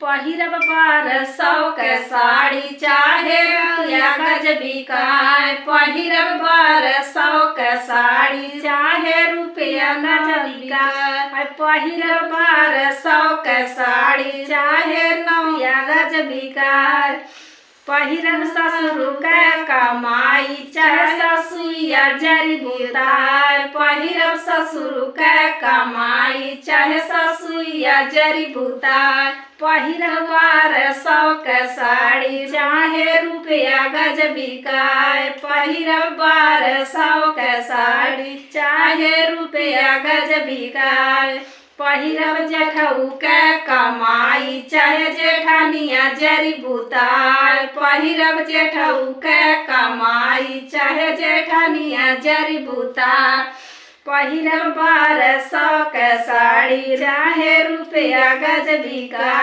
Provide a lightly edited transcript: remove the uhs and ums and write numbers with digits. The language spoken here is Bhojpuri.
पहिरब 1200 के साड़ी चाहे रुपया गज बिकाए। पहिरब 1200 के साड़ी चाहे रुपया गज बिकाए। पहिरब 1200 के साड़ी चाहे रुपया गज बिकाए। पहिरब ससुर के कमाई चाहे ससुइया जरी बुताए। पहिरब ससुर के कमाई चाहे ससुइया जरी बुताए। पहिरब 1200 के साड़ी चाहे रुपया गज बिकाए। पहिरब 1200 के साड़ी चाहे रुपया गज बिकाए। पहिरब जेठऊ के कमाई चाहे जेठानिया जरी बुताए। पहिरब जेठऊ के कमाई चाहे जेठानिया जरी बुताए। पहिरब 1200 के साड़ी चाहे रुपया गज बिकाए।